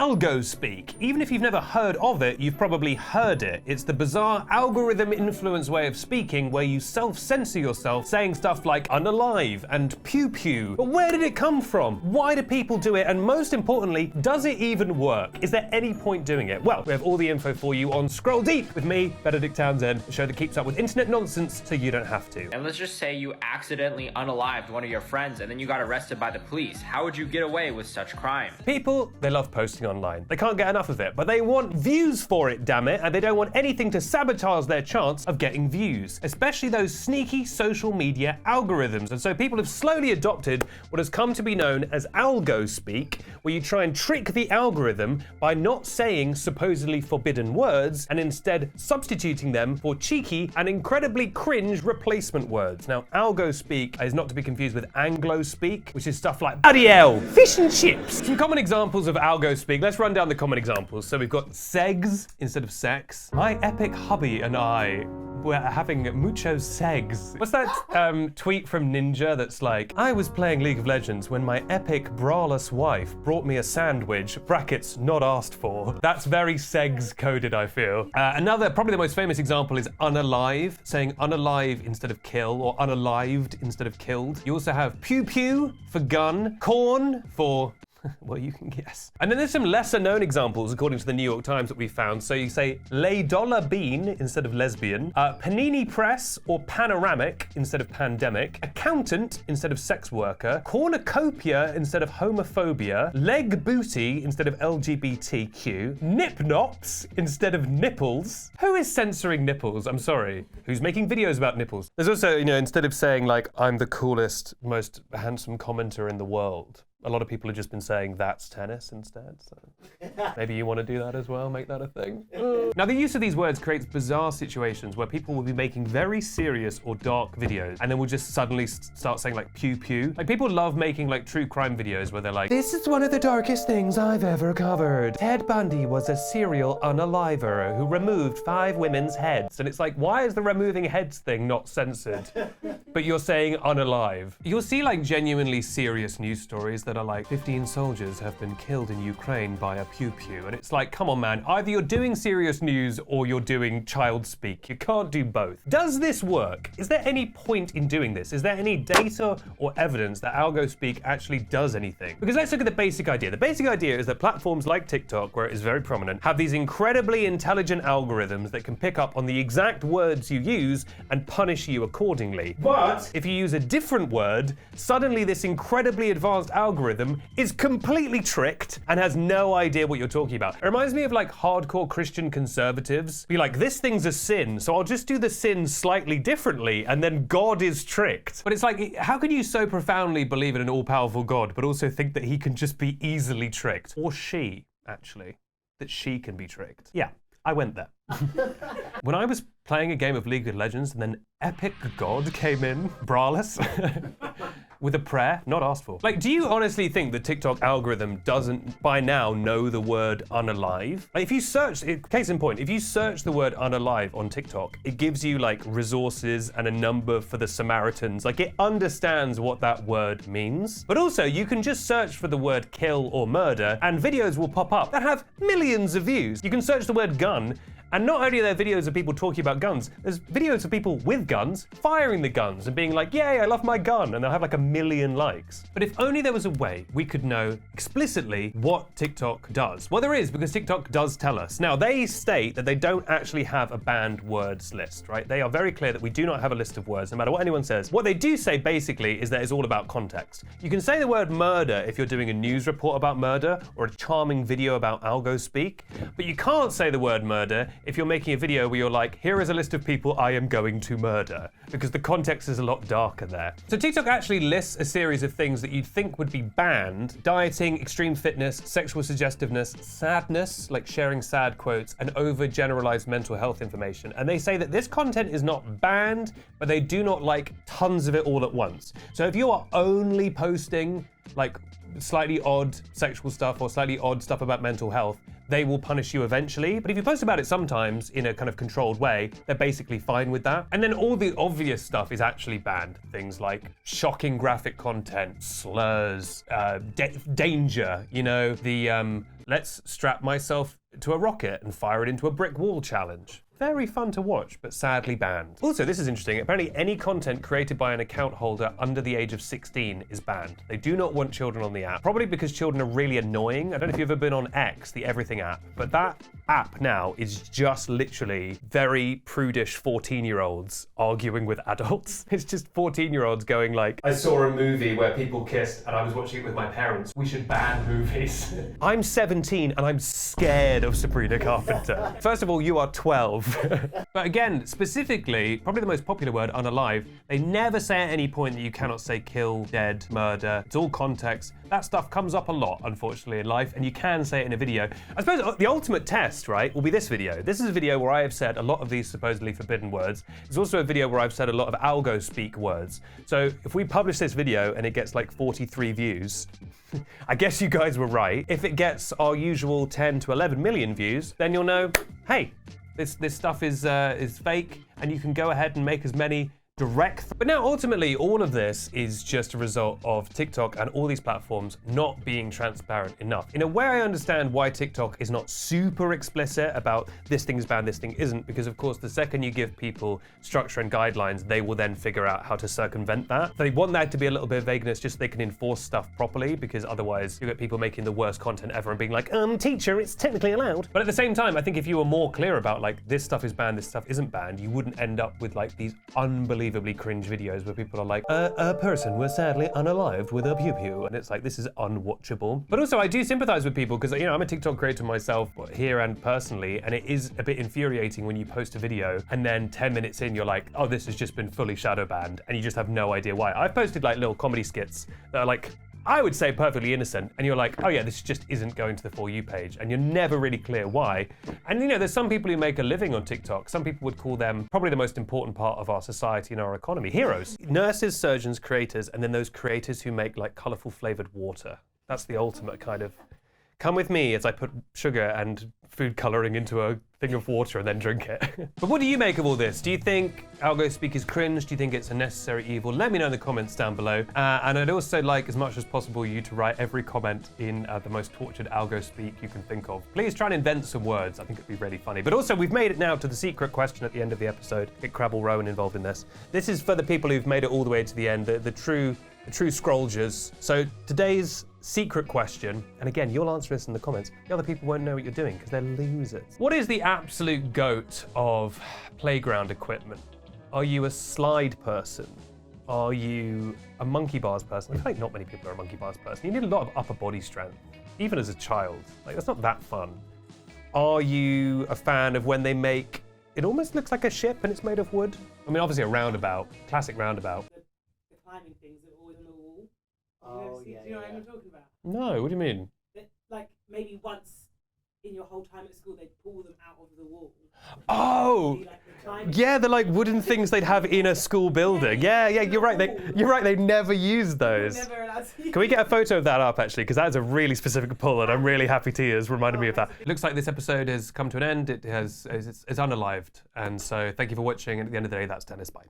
Algospeak. Even if you've never heard of it, you've probably heard it. It's the bizarre algorithm-influenced way of speaking where you self-censor yourself saying stuff like unalive and pew pew. But where did it come from? Why do people do it? And most importantly, does it even work? Is there any point doing it? Well, we have all the info for you on Scroll Deep with me, Benedict Townsend, a show that keeps up with internet nonsense so you don't have to. And let's just say you accidentally unalived one of your friends and then you got arrested by the police. How would you get away with such crime? People, they love posting online. They can't get enough of it, but they want views for it, damn it, and they don't want anything to sabotage their chance of getting views, especially those sneaky social media algorithms. And so people have slowly adopted what has come to be known as Algospeak, where you try and trick the algorithm by not saying supposedly forbidden words and instead substituting them for cheeky and incredibly cringe replacement words. Now, Algospeak is not to be confused with Anglospeak, which is stuff like bloody hell, fish and chips. Some common examples of Algospeak. Let's run down the common examples. So we've got segs instead of sex. My epic hubby and I were having mucho segs. What's that tweet from Ninja that's like, I was playing League of Legends when my epic braless wife brought me a sandwich, brackets not asked for. That's very segs coded, I feel. Another, probably the most famous example is unalive, saying unalive instead of kill, or unalived instead of killed. You also have pew pew for gun, corn for well, you can guess. And then there's some lesser known examples according to the New York Times that we found. So you say lay dollar bean instead of lesbian, panini press or panoramic instead of pandemic, accountant instead of sex worker, cornucopia instead of homophobia, leg booty instead of LGBTQ, nipnops instead of nipples. Who is censoring nipples? I'm sorry. Who's making videos about nipples? There's also, instead of saying like, I'm the coolest, most handsome commenter in the world, a lot of people have just been saying that's tennis instead, so maybe you want to do that as well, make that a thing. Now, the use of these words creates bizarre situations where people will be making very serious or dark videos and then will just suddenly start saying like pew pew. Like people love making like true crime videos where they're like, this is one of the darkest things I've ever covered. Ted Bundy was a serial unaliver who removed 5 women's heads. And it's like, why is the removing heads thing not censored? But you're saying unalive. You'll see like genuinely serious news stories that are like 15 soldiers have been killed in Ukraine by a pew pew. And it's like, come on, man, either you're doing serious news or you're doing child speak. You can't do both. Does this work? Is there any point in doing this? Is there any data or evidence that Algospeak actually does anything? Because let's look at the basic idea. The basic idea is that platforms like TikTok, where it is very prominent, have these incredibly intelligent algorithms that can pick up on the exact words you use and punish you accordingly. But if you use a different word, suddenly this incredibly advanced algorithm is completely tricked and has no idea what you're talking about. It reminds me of like hardcore Christian conservatives. Be like, this thing's a sin, so I'll just do the sin slightly differently and then God is tricked. But it's like, how can you so profoundly believe in an all-powerful God but also think that he can just be easily tricked? Or she, actually, that she can be tricked. Yeah, I went there. When I was playing a game of League of Legends and then epic God came in, braless, with a prayer, not asked for. Like, do you honestly think the TikTok algorithm doesn't by now know the word unalive? Like, if you search, case in point, if you search the word unalive on TikTok, it gives you like resources and a number for the Samaritans. Like, it understands what that word means. But also, you can just search for the word kill or murder and videos will pop up that have millions of views. You can search the word gun, and not only are there videos of people talking about guns, there's videos of people with guns firing the guns and being like, yay, I love my gun, and they'll have like 1 million likes. But if only there was a way we could know explicitly what TikTok does. Well, there is, because TikTok does tell us. Now, they state that they don't actually have a banned words list, right? They are very clear that we do not have a list of words, no matter what anyone says. What they do say, basically, is that it's all about context. You can say the word murder if you're doing a news report about murder or a charming video about Algospeak, but you can't say the word murder if you're making a video where you're like, here is a list of people I am going to murder, because the context is a lot darker there. So TikTok actually lists a series of things that you'd think would be banned: dieting, extreme fitness, sexual suggestiveness, sadness, like sharing sad quotes, and over-generalized mental health information. And they say that this content is not banned, but they do not like tons of it all at once. So if you are only posting like slightly odd sexual stuff or slightly odd stuff about mental health, they will punish you eventually. But if you post about it sometimes in a kind of controlled way, they're basically fine with that. And then all the obvious stuff is actually banned. Things like shocking graphic content, slurs, danger, the let's strap myself to a rocket and fire it into a brick wall challenge. Very fun to watch, but sadly banned. Also, this is interesting. Apparently, any content created by an account holder under the age of 16 is banned. They do not want children on the app, probably because children are really annoying. I don't know if you've ever been on X, the everything app, but that app now is just literally very prudish 14-year-olds arguing with adults. It's just 14-year-olds going like, I saw a movie where people kissed and I was watching it with my parents. We should ban movies. I'm 17 and I'm scared of Sabrina Carpenter. First of all, you are 12. But again, specifically, probably the most popular word, unalive, they never say at any point that you cannot say kill, dead, murder. It's all context. That stuff comes up a lot, unfortunately, in life, and you can say it in a video. I suppose the ultimate test, right, will be this video. This is a video where I have said a lot of these supposedly forbidden words. It's also a video where I've said a lot of Algospeak words. So if we publish this video and it gets like 43 views, I guess you guys were right. If it gets our usual 10 to 11 million views, then you'll know, hey, this stuff is fake, and you can go ahead and make as many direct. But now ultimately all of this is just a result of TikTok and all these platforms not being transparent enough. In a way, I understand why TikTok is not super explicit about this thing is banned, this thing isn't, because of course the second you give people structure and guidelines, they will then figure out how to circumvent that. They want there to be a little bit of vagueness just so they can enforce stuff properly, because otherwise you get people making the worst content ever and being like, teacher, it's technically allowed. But at the same time, I think if you were more clear about like, this stuff is banned, this stuff isn't banned, you wouldn't end up with like these unbelievably cringe videos where people are like, a person was sadly unalived with a pew-pew, and it's like, this is unwatchable. But also I do sympathize with people because, you know, I'm a TikTok creator myself here and personally, and it is a bit infuriating when you post a video and then 10 minutes in you're like, oh, this has just been fully shadow banned, and you just have no idea why. I've posted like little comedy skits that are like, I would say perfectly innocent, and you're like, oh yeah, this just isn't going to the For You page, and you're never really clear why. And you know, there's some people who make a living on TikTok. Some people would call them probably the most important part of our society and our economy, heroes. Nurses, surgeons, creators, and then those creators who make like colorful flavored water. That's the ultimate kind of, come with me as I put sugar and food coloring into a thing of water and then drink it. But what do you make of all this? Do you think Algospeak is cringe? Do you think it's a necessary evil? Let me know in the comments down below. And I'd also like, as much as possible, you to write every comment in the most tortured Algospeak you can think of. Please try and invent some words. I think it'd be really funny. But also, we've made it now to the secret question at the end of the episode. Get Crabble Rowan involved in this. This is for the people who've made it all the way to the end, the true scrollgers. So today's secret question, and again, you'll answer this in the comments. The other people won't know what you're doing because they're losers. What is the absolute goat of playground equipment? Are you a slide person? Are you a monkey bars person? I feel like not many people are a monkey bars person. You need a lot of upper body strength, even as a child. Like, that's not that fun. Are you a fan of when they make, it almost looks like a ship and it's made of wood? I mean, obviously a roundabout, classic roundabout. The climbing things that are always on the wall. Oh, yeah, Do you know what I'm talking about? No, what do you mean? Like maybe once in your whole time at school, they'd pull them out of the wall. Oh, yeah, they're like wooden things they'd have in a school building. Yeah, you're right. They never use those. Never allowed to use. Can we get a photo of that up, actually? Because that is a really specific pull, and I'm really happy Tia's reminded me of that. It looks like this episode has come to an end. It's unalived. And so thank you for watching. And at the end of the day, that's tennis. Bye.